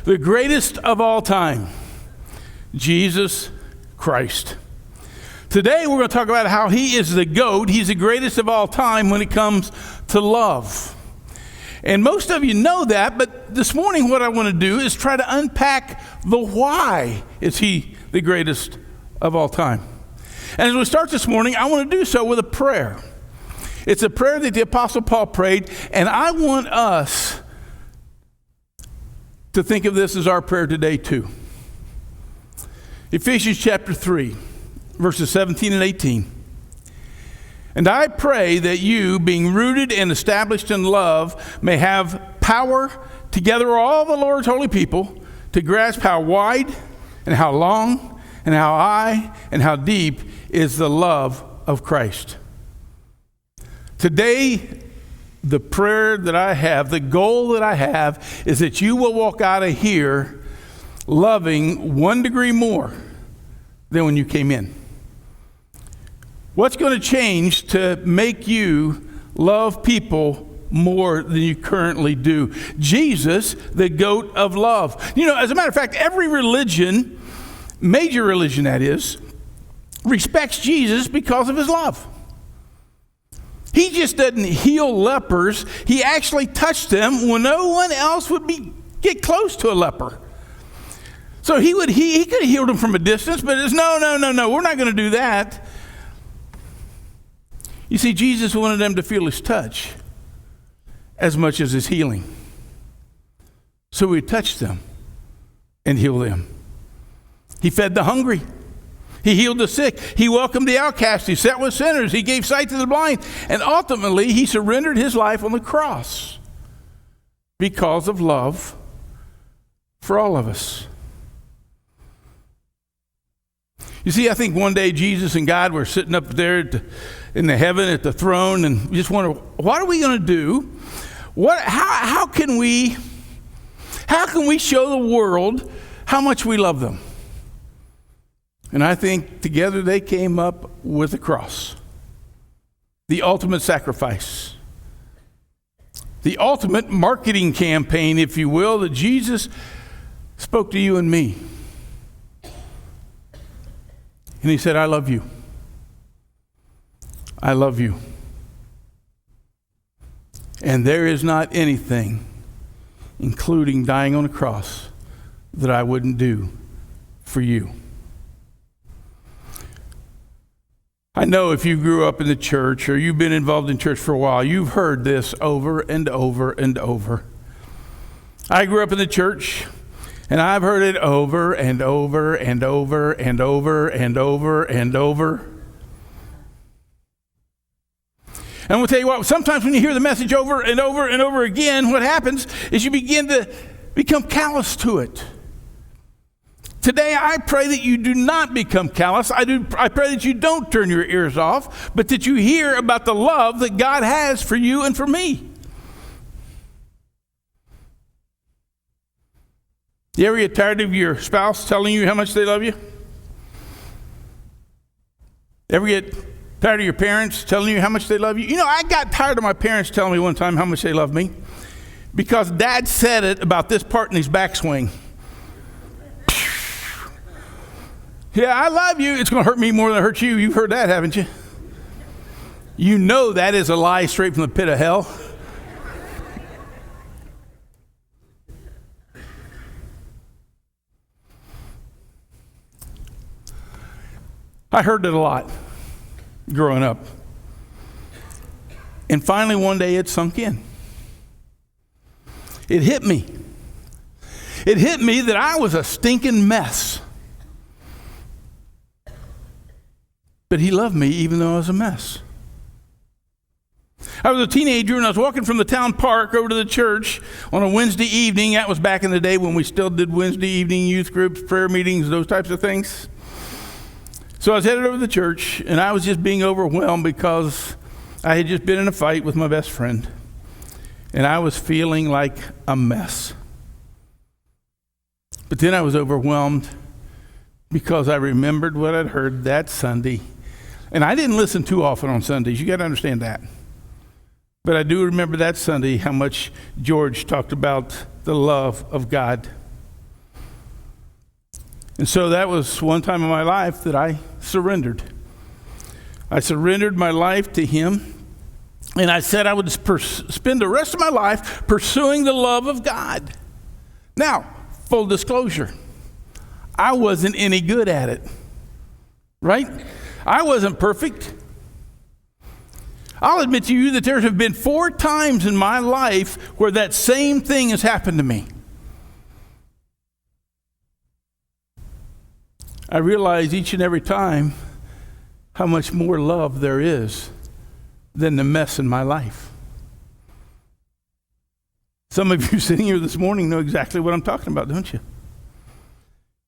The greatest of all time, Jesus Christ. Today we're going to talk about how he is the GOAT. He's the greatest of all time when it comes to love. And most of you know that, but this morning what I want to do is try to unpack the why is he the greatest of all time. And as we start this morning, I want to do so with a prayer. It's a prayer that the Apostle Paul prayed, and I want us to think of this as our prayer today too. Ephesians chapter 3, verses 17 and 18. And I pray that you, being rooted and established in love, may have power to gather all the Lord's holy people to grasp how wide and how long and how high and how deep is the love of Christ. Today, the prayer that I have, the goal that I have, is that you will walk out of here loving 1 degree more than when you came in. What's going to change to make you love people more than you currently do? Jesus, the GOAT of love. You know, as a matter of fact, every religion, major religion that is, respects Jesus because of his love. He just doesn't heal lepers. He actually touched them when no one else would get close to a leper. So he could have healed them from a distance, but it's no, we're not going to do that. You see, Jesus wanted them to feel his touch as much as his healing. So he touched them and healed them. He fed the hungry. He healed the sick. He welcomed the outcast. He sat with sinners. He gave sight to the blind. And ultimately, he surrendered his life on the cross because of love for all of us. You see, I think one day Jesus and God were sitting up there in the heaven at the throne, and we just wonder, what are we going to do? How can we show the world how much we love them? And I think together they came up with a cross, the ultimate sacrifice, the ultimate marketing campaign, if you will, that Jesus spoke to you and me. And he said, I love you. I love you. And there is not anything, including dying on a cross, that I wouldn't do for you. I know if you grew up in the church or you've been involved in church for a while, you've heard this over and over and over. I grew up in the church, and I've heard it over and over and over and over and over and over. And I'm going to tell you what, sometimes when you hear the message over and over and over again, what happens is you begin to become callous to it. Today, I pray that you do not become callous. I pray that you don't turn your ears off, but that you hear about the love that God has for you and for me. You ever get tired of your spouse telling you how much they love you? Ever get tired of your parents telling you how much they love you? You know, I got tired of my parents telling me one time how much they love me because Dad said it about this part in his backswing. Yeah, I love you. It's going to hurt me more than it hurts you. You've heard that, haven't you? You know that is a lie straight from the pit of hell. I heard it a lot growing up. And finally one day it sunk in. It hit me. It hit me that I was a stinking mess. But he loved me even though I was a mess. I was a teenager and I was walking from the town park over to the church on a Wednesday evening. That was back in the day when we still did Wednesday evening youth groups, prayer meetings, those types of things. So I was headed over to the church, and I was just being overwhelmed because I had just been in a fight with my best friend, and I was feeling like a mess. But then I was overwhelmed because I remembered what I'd heard that Sunday. And I didn't listen too often on Sundays. You got to understand that. But I do remember that Sunday how much George talked about the love of God. And so that was one time in my life that I surrendered. I surrendered my life to him. And I said I would spend the rest of my life pursuing the love of God. Now, full disclosure, I wasn't any good at it, right? I wasn't perfect. I'll admit to you that there have been 4 times in my life where that same thing has happened to me. I realize each and every time how much more love there is than the mess in my life. Some of you sitting here this morning know exactly what I'm talking about, don't you?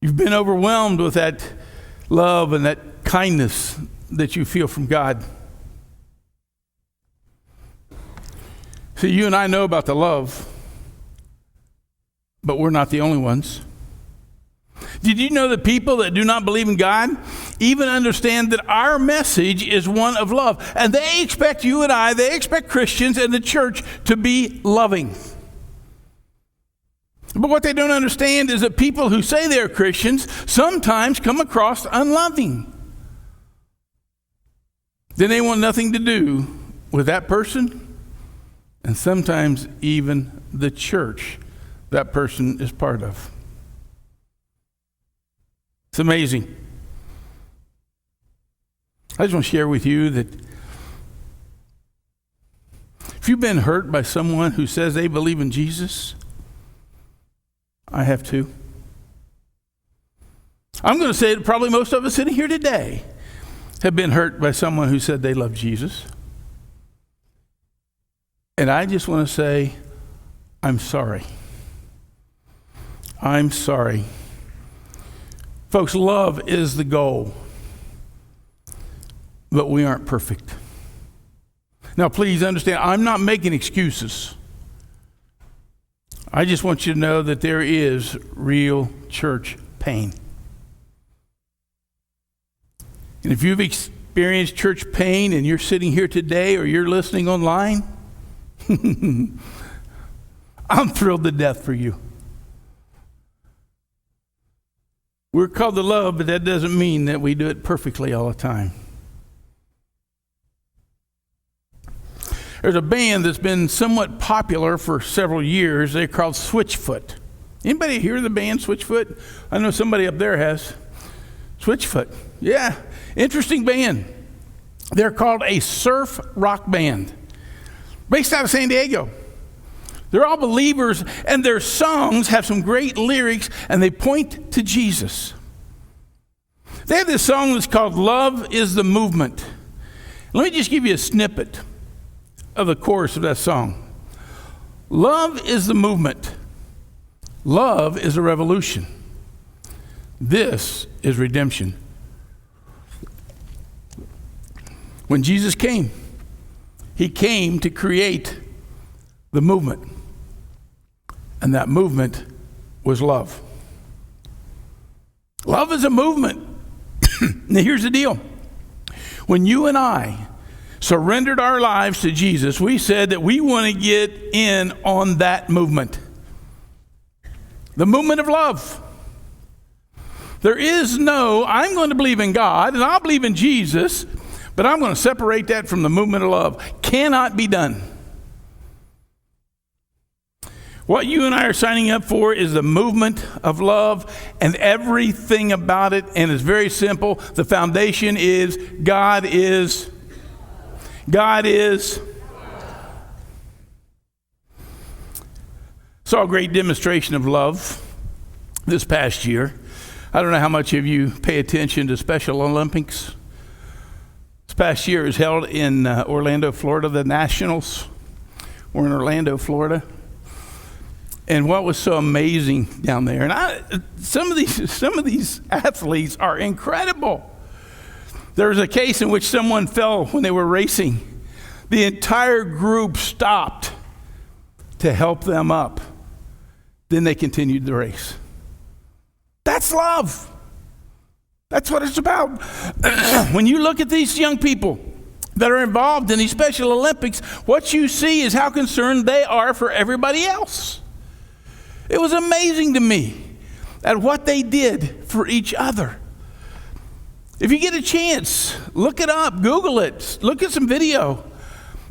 You've been overwhelmed with that love and that kindness that you feel from God. See, you and I know about the love, but we're not the only ones. Did you know that people that do not believe in God even understand that our message is one of love? And they expect you and I, they expect Christians and the church to be loving. But what they don't understand is that people who say they're Christians sometimes come across unloving. Then they want nothing to do with that person and sometimes even the church that person is part of. It's amazing. I just want to share with you that if you've been hurt by someone who says they believe in Jesus, I have too. I'm going to say that probably most of us sitting here today have been hurt by someone who said they love Jesus. And I just want to say, I'm sorry. I'm sorry. Folks, love is the goal, but we aren't perfect. Now, please understand, I'm not making excuses. I just want you to know that there is real church pain. And if you've experienced church pain and you're sitting here today or you're listening online, I'm thrilled to death for you. We're called to love, but that doesn't mean that we do it perfectly all the time. There's a band that's been somewhat popular for several years. They're called Switchfoot. Anybody hear of the band Switchfoot? I know somebody up there has. Switchfoot. Yeah, interesting band. They're called a surf rock band based out of San Diego. They're all believers, and their songs have some great lyrics, and they point to Jesus. They have this song that's called Love is the Movement. Let me just give you a snippet of the chorus of that song. Love is the movement. Love is a revolution. This is redemption. When Jesus came, he came to create the movement. And that movement was love. Love is a movement. Now here's the deal. When you and I surrendered our lives to Jesus, we said that we want to get in on that movement. The movement of love. There is no, I'm going to believe in God and I'll believe in Jesus, but I'm going to separate that from the movement of love. Cannot be done. What you and I are signing up for is the movement of love and everything about it, and it's very simple. The foundation is God is. Saw a great demonstration of love this past year. I don't know how much of you pay attention to Special Olympics. This past year is held in Orlando, Florida. The Nationals were in Orlando, Florida. And what was so amazing down there, and some of these athletes are incredible. There was a case in which someone fell when they were racing. The entire group stopped to help them up. Then they continued the race. That's love. That's what it's about. When you look at these young people that are involved in these Special Olympics, what you see is how concerned they are for everybody else. It was amazing to me at what they did for each other. If you get a chance, look it up, Google it, look at some video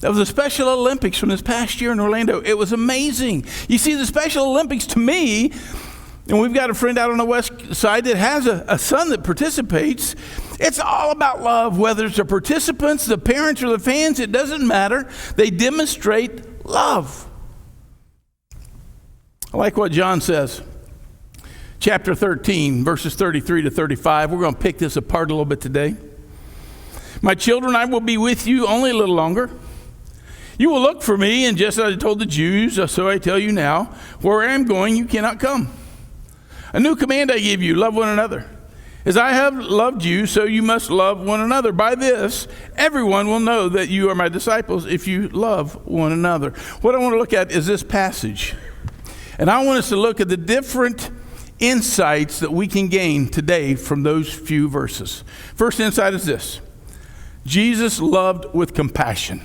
of the Special Olympics from this past year in Orlando. It was amazing. You see, the Special Olympics, to me, and we've got a friend out on the west side that has a son that participates, it's all about love. Whether it's the participants, the parents, or the fans, it doesn't matter. They demonstrate love. I like what John says. Chapter 13, verses 33 to 35. We're going to pick this apart a little bit today. My children, I will be with you only a little longer. You will look for me, and just as I told the Jews, so I tell you now, where I am going, you cannot come. A new command I give you, love one another. As I have loved you, so you must love one another. By this, everyone will know that you are my disciples if you love one another. What I want to look at is this passage. And I want us to look at the different insights that we can gain today from those few verses. First insight is this: Jesus loved with compassion.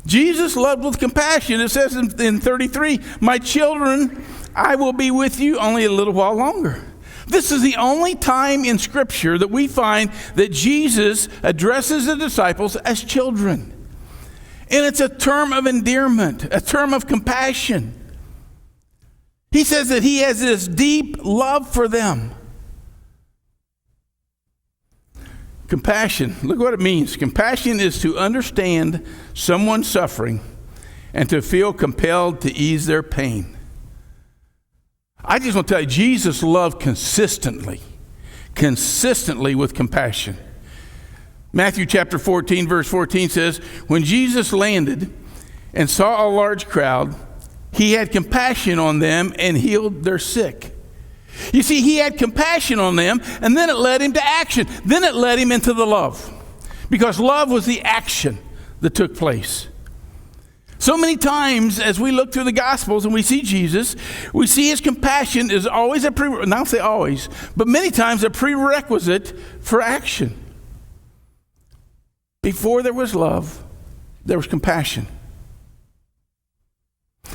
Jesus loved with compassion. It says in 33, my children, I will be with you only a little while longer. This is the only time in Scripture that we find that Jesus addresses the disciples as children. And it's a term of endearment, a term of compassion. He says that he has this deep love for them. Compassion, look what it means. Compassion is to understand someone's suffering and to feel compelled to ease their pain. I just want to tell you, Jesus loved consistently with compassion. Matthew chapter 14, verse 14 says, when Jesus landed and saw a large crowd, he had compassion on them and healed their sick. You see, he had compassion on them, and then it led him to action. Then it led him into the love, because love was the action that took place. So many times as we look through the Gospels and we see Jesus, we see his compassion is always not say always, but many times a prerequisite for action. Before there was love, there was compassion.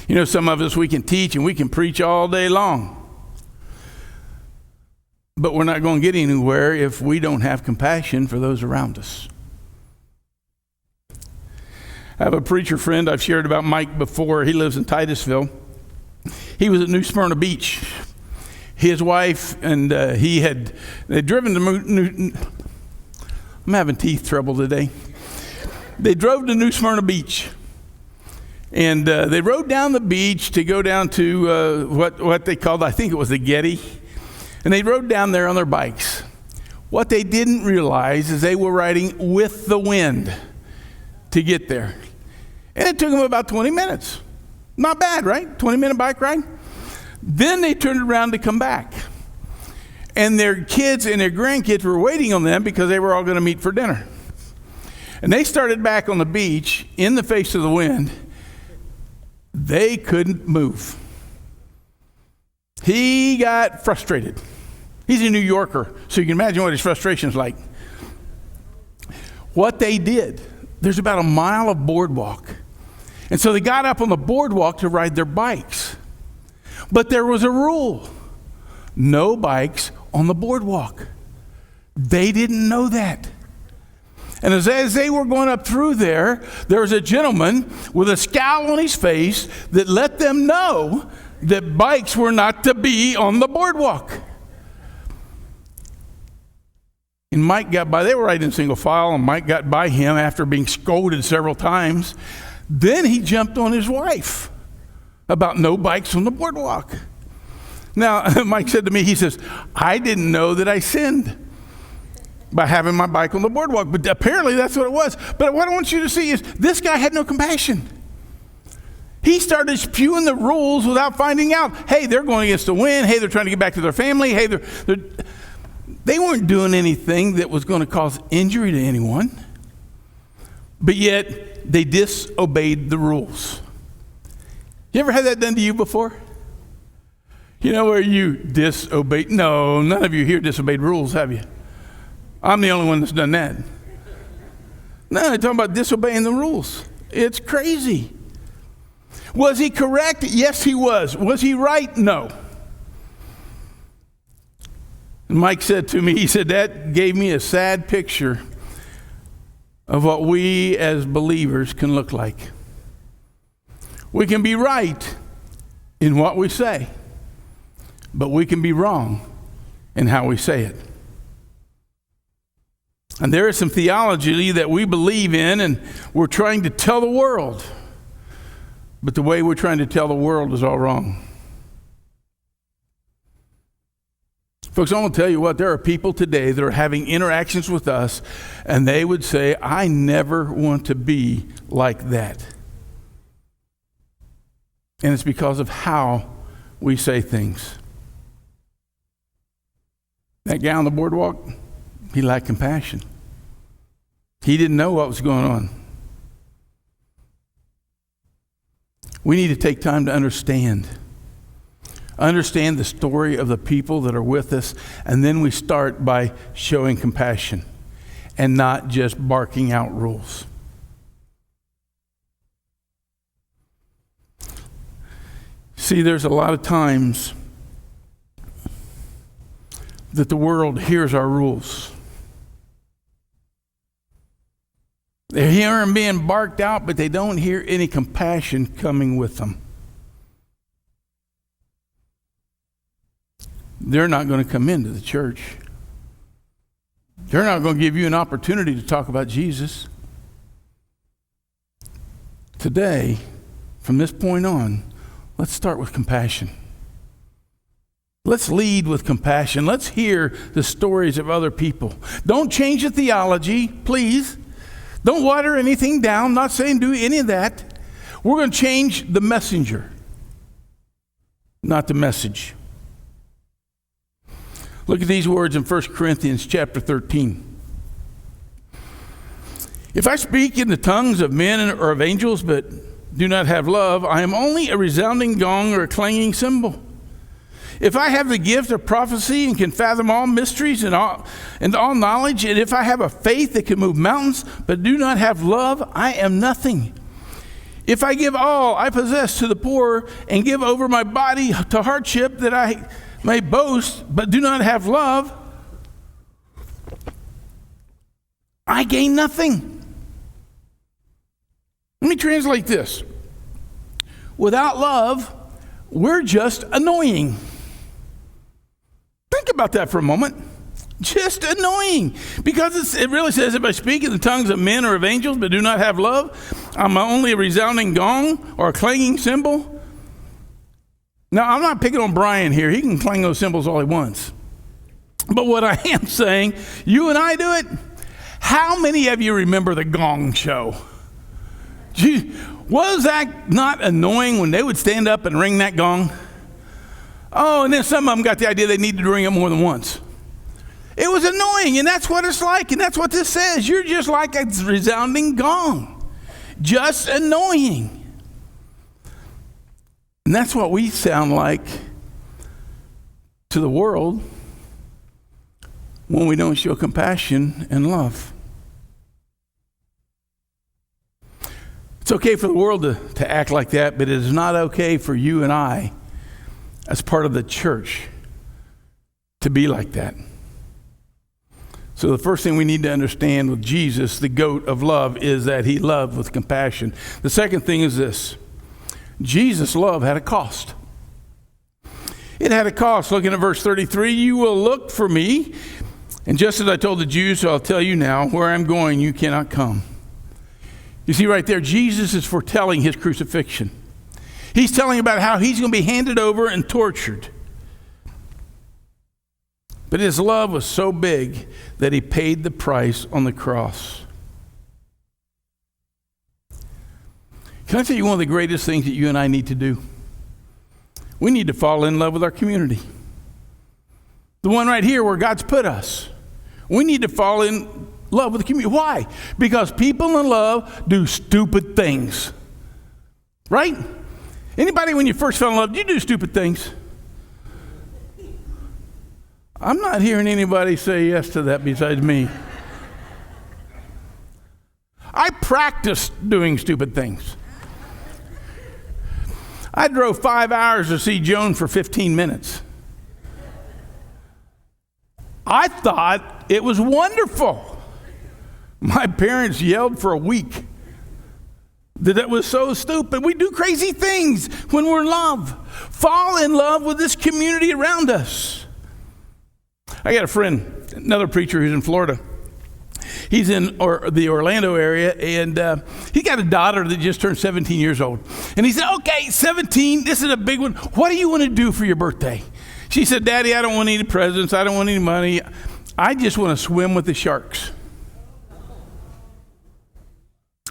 You know, some of us, we can teach and we can preach all day long. But we're not going to get anywhere if we don't have compassion for those around us. I have a preacher friend I've shared about Mike before. He lives in Titusville. He was at New Smyrna Beach. His wife and they'd driven to I'm having teeth trouble today. They drove to New Smyrna Beach. And they rode down the beach to go down to what they called, I think it was the Getty. And they rode down there on their bikes. What they didn't realize is they were riding with the wind to get there. And it took them about 20 minutes. Not bad, right? 20-minute bike ride. Then they turned around to come back. And their kids and their grandkids were waiting on them because they were all going to meet for dinner. And they started back on the beach in the face of the wind. They couldn't move. He got frustrated. He's a New Yorker, so you can imagine what his frustration is like. What they did, there's about a mile of boardwalk. And so they got up on the boardwalk to ride their bikes. But there was a rule. No bikes on the boardwalk. They didn't know that. And as they were going up through there was a gentleman with a scowl on his face that let them know that bikes were not to be on the boardwalk. And Mike got by. They were riding in single file, and Mike got by him after being scolded several times. Then he jumped on his wife about no bikes on the boardwalk. Now, Mike said to me, he says, I didn't know that I sinned by having my bike on the boardwalk. But apparently that's what it was. But what I want you to see is this guy had no compassion. He started spewing the rules without finding out. Hey, they're going against the wind. Hey, they're trying to get back to their family. Hey, they weren't doing anything that was going to cause injury to anyone. But yet, they disobeyed the rules. You ever had that done to you before? You know where you disobeyed? No, none of you here disobeyed rules, have you? I'm the only one that's done that. No, they're talking about disobeying the rules. It's crazy. Was he correct? Yes, he was. Was he right? No. And Mike said to me, he said, that gave me a sad picture of what we as believers can look like. We can be right in what we say, but we can be wrong in how we say it. And there is some theology that we believe in, and we're trying to tell the world. But the way we're trying to tell the world is all wrong. Folks, I want to tell you what, there are people today that are having interactions with us, and they would say, I never want to be like that. And it's because of how we say things. That guy on the boardwalk, he lacked compassion. He didn't know what was going on. We need to take time to understand the story of the people that are with us, and then we start by showing compassion and not just barking out rules. See, there's a lot of times that the world hears our rules. They hear them being barked out, but they don't hear any compassion coming with them. They're not going to come into the church. They're not going to give you an opportunity to talk about Jesus. Today, from this point on, let's start with compassion. Let's lead with compassion. Let's hear the stories of other people. Don't change the theology, please. Don't water anything down. I'm not saying do any of that. We're going to change the messenger, not the message. Look at these words in 1 Corinthians chapter 13. If I speak in the tongues of men or of angels, but do not have love, I am only a resounding gong or a clanging cymbal. If I have the gift of prophecy and can fathom all mysteries and all knowledge, and if I have a faith that can move mountains, but do not have love, I am nothing. If I give all I possess to the poor and give over my body to hardship that I may boast, but do not have love, I gain nothing. Let me translate this. Without love, we're just annoying. Think about that for a moment. Just annoying. Because it really says, if I speak in the tongues of men or of angels, but do not have love, I'm only a resounding gong or a clanging cymbal. Now, I'm not picking on Brian here. He can clang those cymbals all he wants. But what I am saying, you and I do it. How many of you remember the Gong Show? Was that not annoying when they would stand up and ring that gong? Oh, and then some of them got the idea they needed to ring it more than once. It was annoying, and that's what it's like, and that's what this says. You're just like a resounding gong. Just annoying. And that's what we sound like to the world when we don't show compassion and love. It's okay for the world to act like that, but it is not okay for you and I, as part of the church, to be like that. So the first thing we need to understand with Jesus, the goat of love, is that he loved with compassion. The second thing is this. Jesus' love had a cost. It had a cost. Looking at verse 33, you will look for me. And just as I told the Jews, so I'll tell you now, where I'm going, you cannot come. You see right there, Jesus is foretelling his crucifixion. He's telling about how he's going to be handed over and tortured. But his love was so big that he paid the price on the cross. Can I tell you one of the greatest things that you and I need to do? We need to fall in love with our community. The one right here where God's put us. We need to fall in love with the community. Why? Because people in love do stupid things. Right? Anybody, when you first fell in love, did you do stupid things? I'm not hearing anybody say yes to that besides me. I practiced doing stupid things. I drove 5 hours to see Joan for 15 minutes. I thought it was wonderful. My parents yelled for a week that was so stupid. We do crazy things when we're in love. Fall in love with this community around us. I got a friend, another preacher who's in Florida. He's in the Orlando area, and he got a daughter that just turned 17 years old. And he said, okay, 17, this is a big one. What do you want to do for your birthday? She said, Daddy, I don't want any presents. I don't want any money. I just want to swim with the sharks.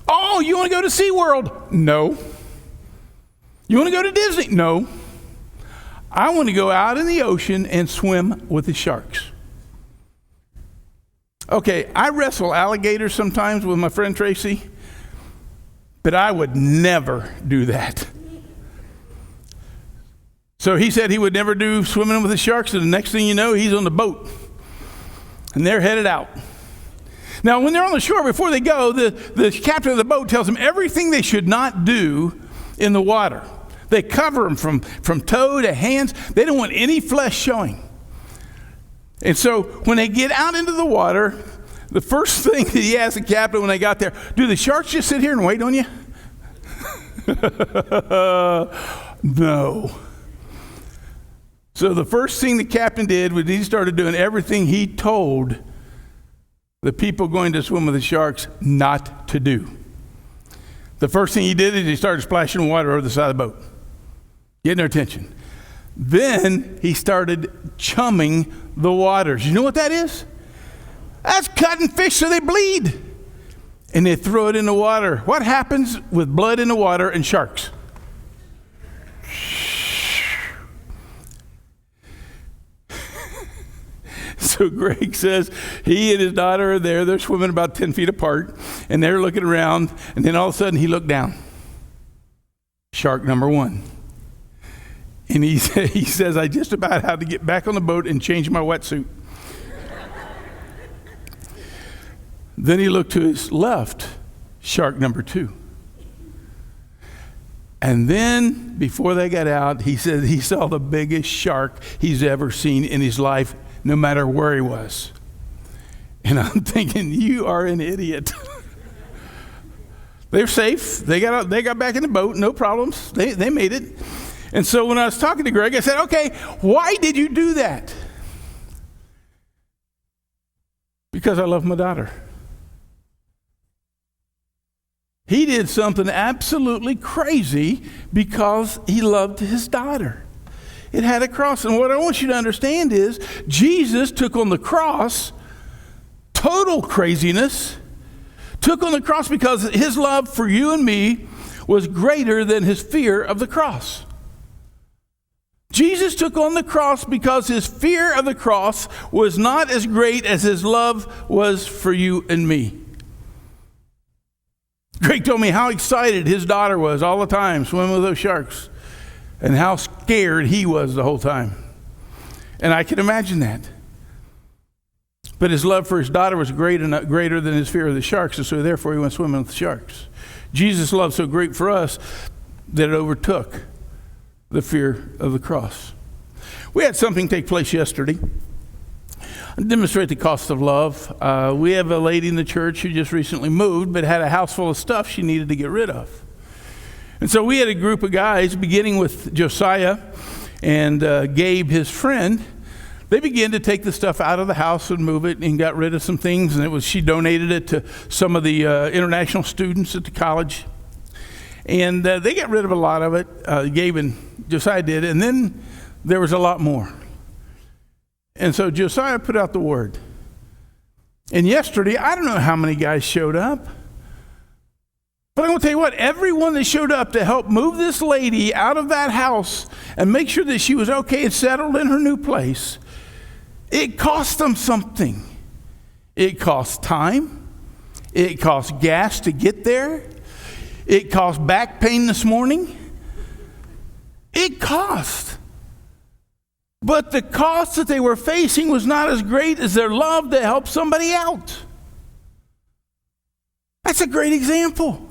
Oh, you want to go to SeaWorld? No. You want to go to Disney? No. I want to go out in the ocean and swim with the sharks. Okay, I wrestle alligators sometimes with my friend Tracy, but I would never do that. So he said he would never do swimming with the sharks, and the next thing you know, he's on the boat, and they're headed out. Now, when they're on the shore, before they go, the captain of the boat tells them everything they should not do in the water. They cover them from toe to hands. They don't want any flesh showing. And so when they get out into the water, the first thing that he asked the captain when they got there, do the sharks just sit here and wait on you? No. So the first thing the captain did was he started doing everything he told the people going to swim with the sharks not to do. The first thing he did is he started splashing water over the side of the boat, getting their attention. Then he started chumming the waters. You know what that is? That's cutting fish so they bleed. And they throw it in the water. What happens with blood in the water and sharks? So Greg says he and his daughter are there. They're swimming about 10 feet apart, and they're looking around, and then all of a sudden he looked down. Shark number one. And he says, I just about had to get back on the boat and change my wetsuit. Then he looked to his left, shark number two. And then, before they got out, he said he saw the biggest shark he's ever seen in his life, no matter where he was. And I'm thinking, you are an idiot. They're safe. They got back in the boat, no problems. They made it. And so when I was talking to Greg, I said, okay, why did you do that? Because I love my daughter. He did something absolutely crazy because he loved his daughter. It had a cross. And what I want you to understand is Jesus took on the cross total craziness, took on the cross because his love for you and me was greater than his fear of the cross. Jesus took on the cross because his fear of the cross was not as great as his love was for you and me. Greg told me how excited his daughter was all the time swimming with those sharks and how scared he was the whole time. And I can imagine that. But his love for his daughter was greater than his fear of the sharks, and so therefore he went swimming with the sharks. Jesus' love so great for us that it overtook the fear of the cross. We had something take place yesterday. Demonstrate the cost of love. We have a lady in the church who just recently moved, but had a house full of stuff she needed to get rid of. And so we had a group of guys, beginning with Josiah and Gabe, his friend. They began to take the stuff out of the house and move it and got rid of some things. And she donated it to some of the international students at the college. And they got rid of a lot of it. Gabe and Josiah did. And then there was a lot more. And so Josiah put out the word. And yesterday, I don't know how many guys showed up. But I'm going to tell you what, everyone that showed up to help move this lady out of that house and make sure that she was okay and settled in her new place, it cost them something. It cost time. It cost gas to get there. It cost back pain this morning. It cost. But the cost that they were facing was not as great as their love to help somebody out. That's a great example.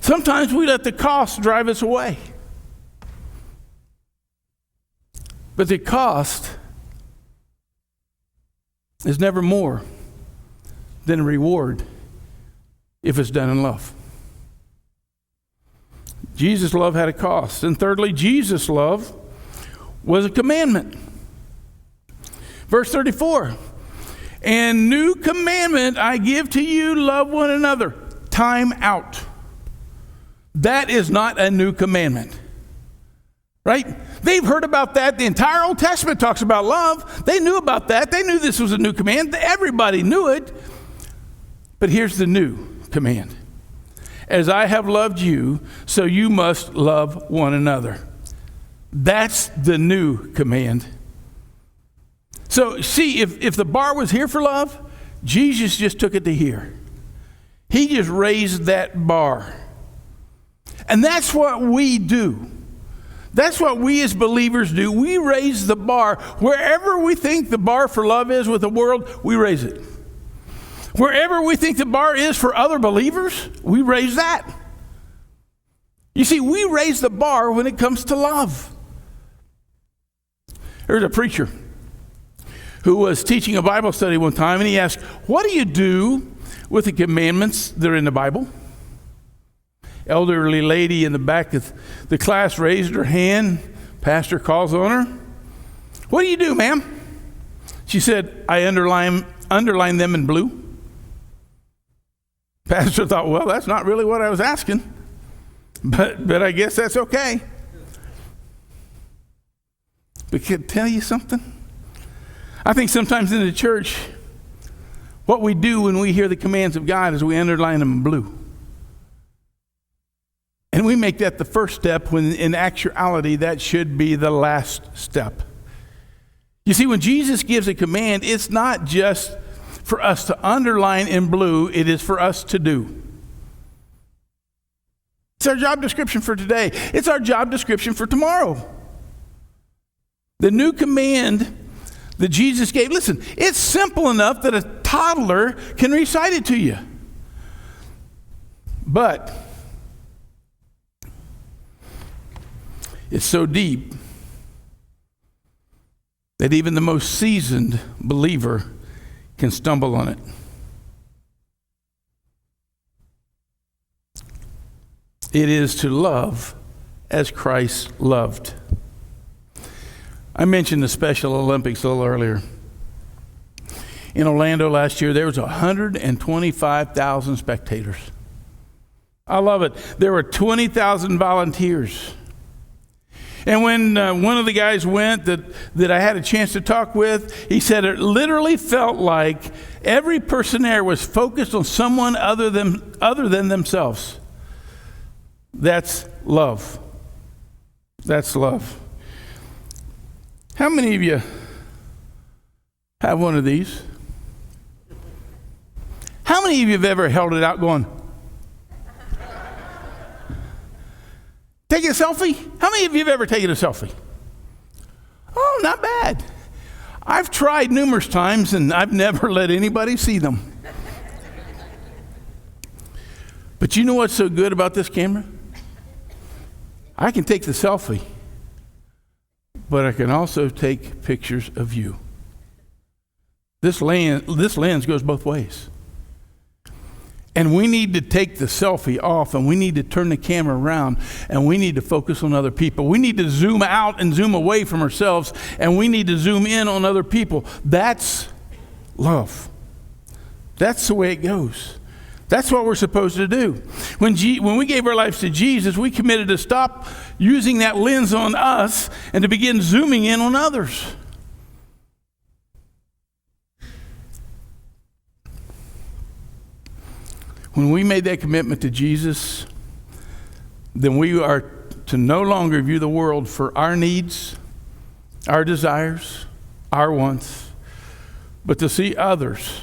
Sometimes we let the cost drive us away. But the cost is never more than a reward if it's done in love. Jesus' love had a cost. And thirdly, Jesus' love was a commandment. Verse 34, and new commandment I give to you, love one another. Time out. That is not a new commandment. Right? They've heard about that. The entire Old Testament talks about love. They knew about that. They knew this was a new command. Everybody knew it. But here's the new command. As I have loved you, so you must love one another. That's the new command. So see, if the bar was here for love, Jesus just took it to here. He just raised that bar. And that's what we do. That's what we as believers do. We raise the bar. Wherever we think the bar for love is with the world, we raise it. Wherever we think the bar is for other believers, we raise that. You see, we raise the bar when it comes to love. There's a preacher who was teaching a Bible study one time, and he asked, what do you do with the commandments that are in the Bible? Elderly lady in the back of the class raised her hand. Pastor calls on her. What do you do, ma'am? She said, I underline them in blue. Pastor thought, well, that's not really what I was asking, but I guess that's okay. But can I tell you something? I think sometimes in the church, what we do when we hear the commands of God is we underline them in blue. And we make that the first step when in actuality that should be the last step. You see, when Jesus gives a command, it's not just for us to underline in blue, it is for us to do. It's our job description for today. It's our job description for tomorrow. The new command that Jesus gave, listen, it's simple enough that a toddler can recite it to you. But it's so deep that even the most seasoned believer can stumble on it. It is to love as Christ loved. I mentioned the Special Olympics a little earlier. In Orlando last year, there was 125,000 spectators. I love it. There were 20,000 volunteers. And when one of the guys went that I had a chance to talk with, he said it literally felt like every person there was focused on someone other than themselves. That's love. That's love. How many of you have one of these? How many of you have ever held it out going, taking a selfie? How many of you have ever taken a selfie? Oh, not bad. I've tried numerous times and I've never let anybody see them. But you know what's so good about this camera? I can take the selfie, but I can also take pictures of you. This lens goes both ways. And we need to take the selfie off, and we need to turn the camera around, and we need to focus on other people. We need to zoom out and zoom away from ourselves, and we need to zoom in on other people. That's love. That's the way it goes. That's what we're supposed to do. When we gave our lives to Jesus, we committed to stop using that lens on us and to begin zooming in on others. When we made that commitment to Jesus, then we are to no longer view the world for our needs, our desires, our wants, but to see others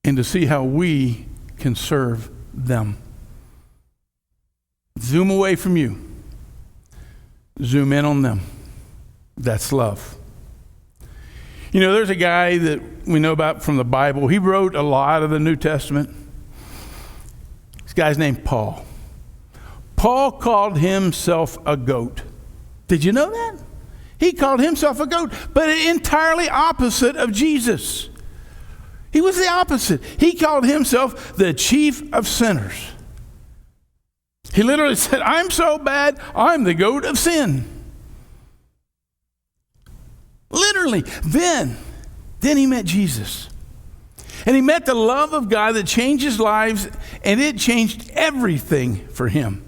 and to see how we can serve them. Zoom away from you. Zoom in on them. That's love. You know, there's a guy that we know about from the Bible. He wrote a lot of the New Testament. This guy's named Paul. Paul called himself a goat. Did you know that? He called himself a goat, but entirely opposite of Jesus. He was the opposite. He called himself the chief of sinners. He literally said, I'm so bad, I'm the goat of sin. Literally. Then he met Jesus. And he met the love of God that changed his lives, and it changed everything for him.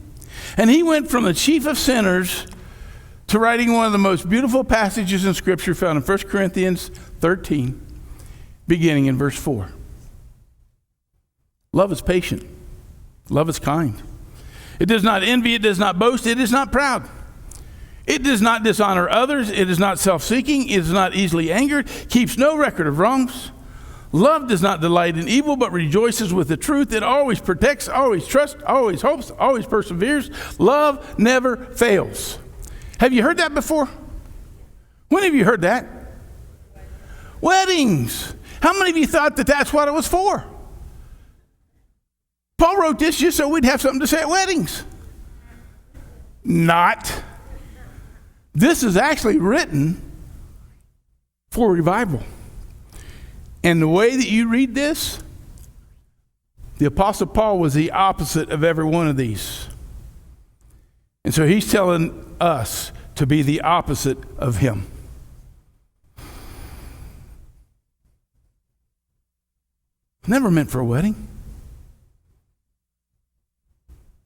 And he went from the chief of sinners to writing one of the most beautiful passages in Scripture found in 1 Corinthians 13, beginning in verse 4. Love is patient. Love is kind. It does not envy. It does not boast. It is not proud. It does not dishonor others. It is not self-seeking. It is not easily angered. Keeps no record of wrongs. Love does not delight in evil, but rejoices with the truth. It always protects, always trusts, always hopes, always perseveres. Love never fails. Have you heard that before? When have you heard that? Weddings. How many of you thought that that's what it was for? Paul wrote this just so we'd have something to say at weddings. Not. This is actually written for revival. And the way that you read this, the Apostle Paul was the opposite of every one of these. And so he's telling us to be the opposite of him. Never meant for a wedding.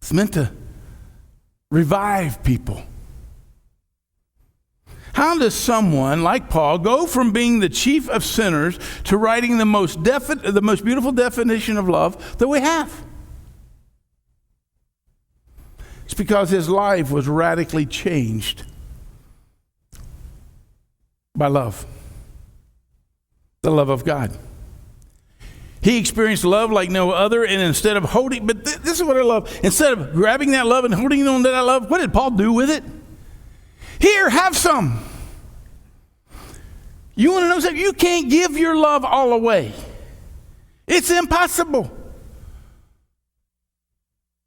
It's meant to revive people. How does someone like Paul go from being the chief of sinners to writing the most beautiful definition of love that we have? It's because his life was radically changed by love. The love of God. He experienced love like no other, and instead of holding, but this is what I love. Instead of grabbing that love and holding on to that love, what did Paul do with it? Here, have some. You want to know something? You can't give your love all away. It's impossible.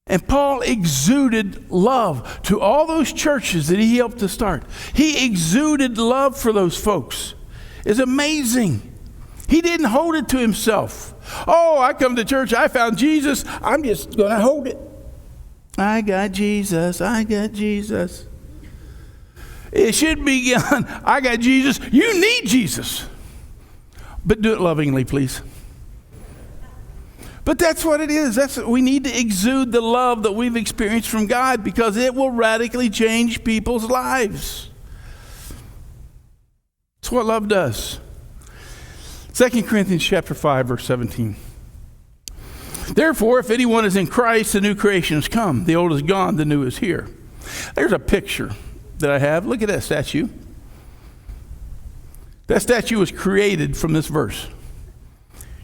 And Paul exuded love to all those churches that he helped to start. He exuded love for those folks. It's amazing. He didn't hold it to himself. Oh, I come to church, I found Jesus, I'm just going to hold it. I got Jesus, I got Jesus. It should be, I got Jesus. You need Jesus. But do it lovingly, please. But that's what it is. We need to exude the love that we've experienced from God, because it will radically change people's lives. It's what love does. 2 Corinthians chapter 5, verse 17. Therefore, if anyone is in Christ, the new creation has come. The old is gone, the new is here. There's a picture that I have. Look at that statue. That statue was created from this verse.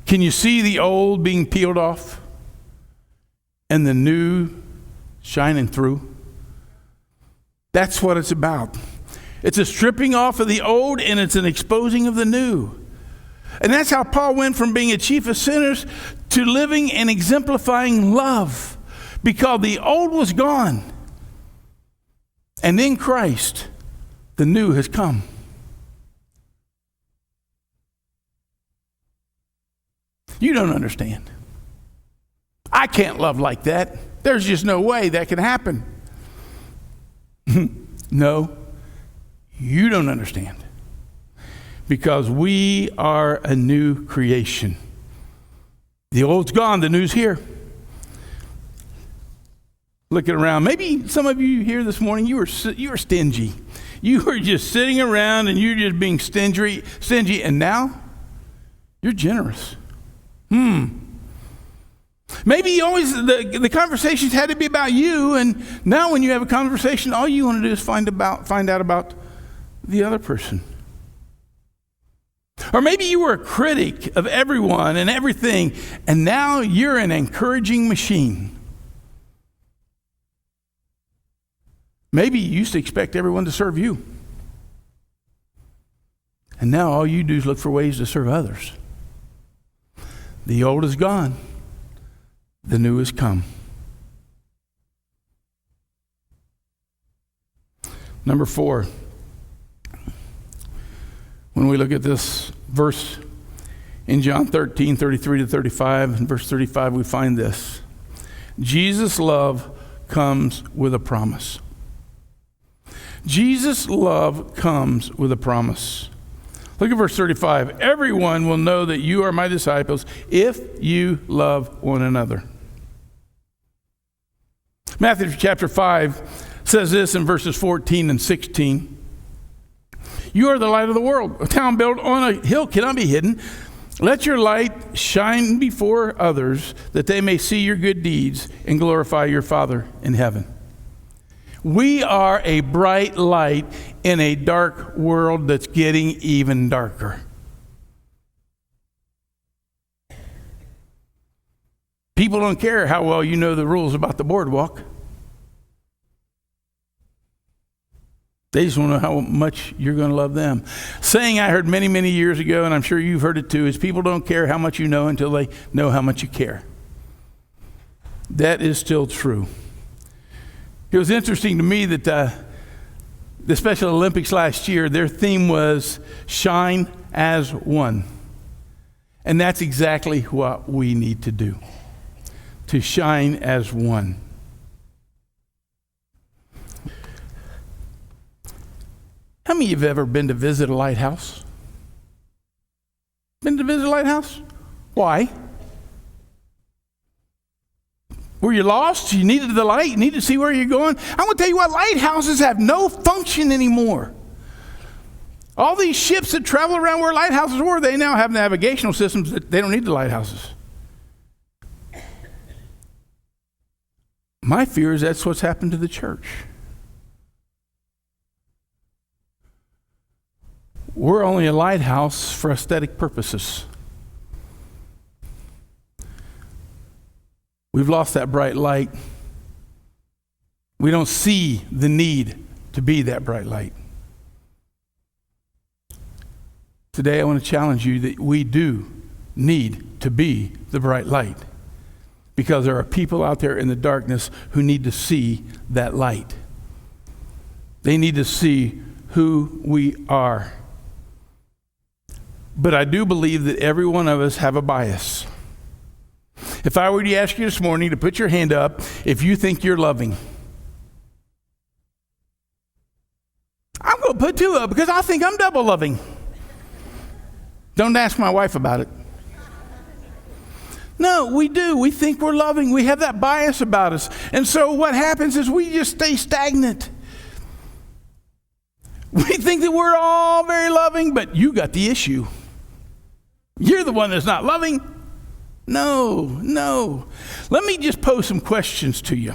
Can you see the old being peeled off and the new shining through? That's what it's about. It's a stripping off of the old, and it's an exposing of the new. And that's how Paul went from being a chief of sinners to living and exemplifying love, because the old was gone. And in Christ, the new has come. You don't understand. I can't love like that. There's just no way that can happen. No, you don't understand. Because we are a new creation. The old's gone, the new's here. Looking around, maybe some of you here this morning, you were stingy. You were just sitting around and you're just being stingy, and now you're generous. Maybe you always the conversations had to be about you, and now when you have a conversation, all you want to do is find out about the other person. Or maybe you were a critic of everyone and everything, and now you're an encouraging machine. Maybe you used to expect everyone to serve you, and now all you do is look for ways to serve others. The old is gone. The new has come. Number 4. we look at this verse in John 13, 33 to 35, in verse 35, we find this. Jesus' love comes with a promise. Jesus' love comes with a promise. Look at verse 35. Everyone will know that you are my disciples if you love one another. Matthew chapter 5 says this in verses 14 and 16. You are the light of the world. A town built on a hill cannot be hidden. Let your light shine before others that they may see your good deeds and glorify your Father in heaven. We are a bright light in a dark world that's getting even darker. People don't care how well you know the rules about the boardwalk. They just want to know how much you're going to love them. Saying I heard many, many years ago, and I'm sure you've heard it too, is people don't care how much you know until they know how much you care. That is still true. It was interesting to me that the Special Olympics last year, their theme was shine as one. And that's exactly what we need to do, to shine as one. How many of you have ever been to visit a lighthouse? Been to visit a lighthouse? Why? Were you lost? You needed the light? You needed to see where you're going? I'm going to tell you what, lighthouses have no function anymore. All these ships that travel around where lighthouses were, they now have navigational systems that they don't need the lighthouses. My fear is that's what's happened to the church. We're only a lighthouse for aesthetic purposes. We've lost that bright light. We don't see the need to be that bright light. Today I want to challenge you that we do need to be the bright light, because there are people out there in the darkness who need to see that light. They need to see who we are. But I do believe that every one of us have a bias. If I were to ask you this morning to put your hand up if you think you're loving, I'm going to put two up because I think I'm double loving. Don't ask my wife about it. No, we do. We think we're loving. We have that bias about us. And so what happens is we just stay stagnant. We think that we're all very loving, but you got the issue. You're the one that's not loving. No. Let me just pose some questions to you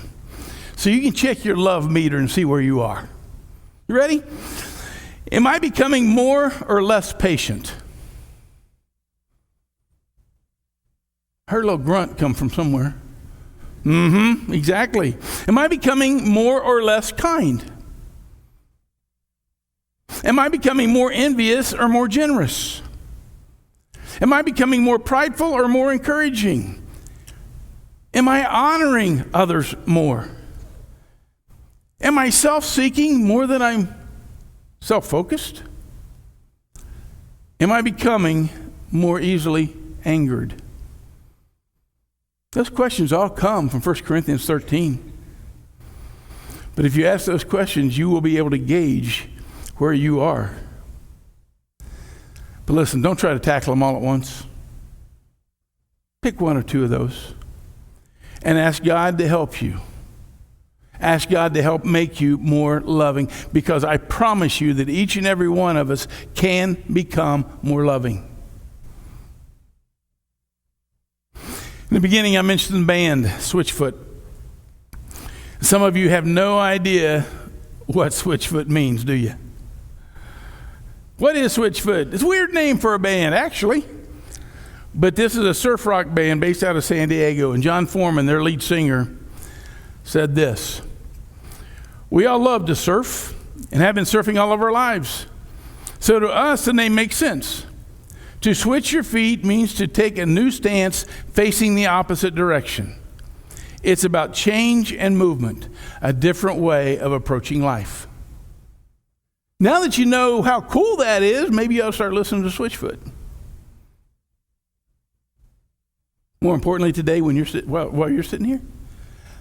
so you can check your love meter and see where you are. You ready? Am I becoming more or less patient? I heard a little grunt come from somewhere. Exactly. Am I becoming more or less kind? Am I becoming more envious or more generous? Am I becoming more prideful or more encouraging? Am I honoring others more? Am I self-seeking more than I'm self-focused? Am I becoming more easily angered? Those questions all come from 1 Corinthians 13. But if you ask those questions, you will be able to gauge where you are. But listen, don't try to tackle them all at once. Pick one or two of those and ask God to help you. Ask God to help make you more loving, because I promise you that each and every one of us can become more loving. In the beginning, I mentioned the band, Switchfoot. Some of you have no idea what Switchfoot means, do you? What is Switchfoot? It's a weird name for a band, actually. But this is a surf rock band based out of San Diego. And John Foreman, their lead singer, said this: "We all love to surf and have been surfing all of our lives. So to us, the name makes sense. To switch your feet means to take a new stance facing the opposite direction. It's about change and movement, a different way of approaching life." Now that you know how cool that is, maybe you ought to start listening to Switchfoot. More importantly today, when you're while you're sitting here,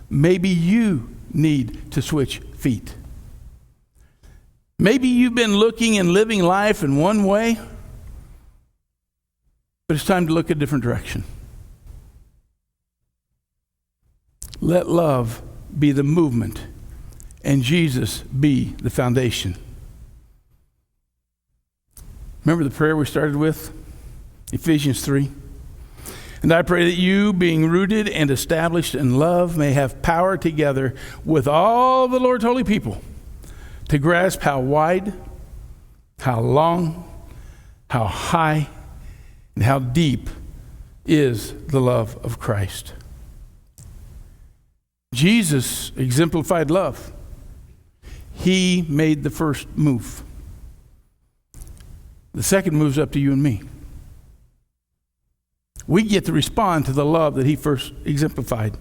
maybe you need to switch feet. Maybe you've been looking and living life in one way, but it's time to look a different direction. Let love be the movement and Jesus be the foundation. Remember the prayer we started with? Ephesians 3. And I pray that you, being rooted and established in love, may have power together with all the Lord's holy people to grasp how wide, how long, how high, and how deep is the love of Christ. Jesus exemplified love. He made the first move. The second move's up to you and me. We get to respond to the love that he first exemplified.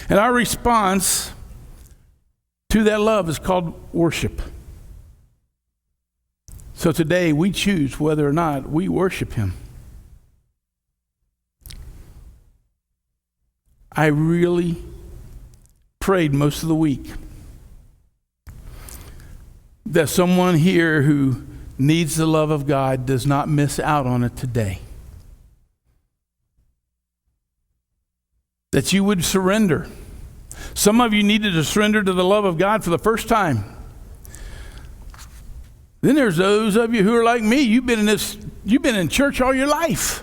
And our response to that love is called worship. So today we choose whether or not we worship him. I really prayed most of the week that someone here who needs the love of God does not miss out on it today. That you would surrender. Some of you needed to surrender to the love of God for the first time. Then there's those of you who are like me. You've been in church all your life.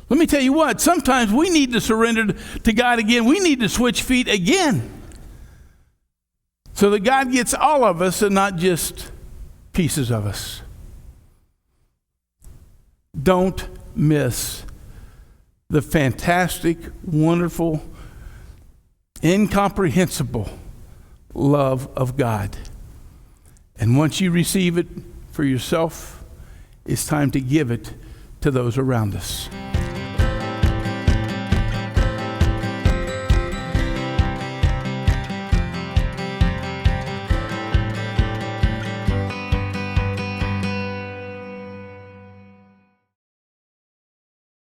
Let me tell you what, sometimes we need to surrender to God again. We need to switch feet again. So that God gets all of us and not just pieces of us. Don't miss the fantastic, wonderful, incomprehensible love of God. And once you receive it for yourself, it's time to give it to those around us.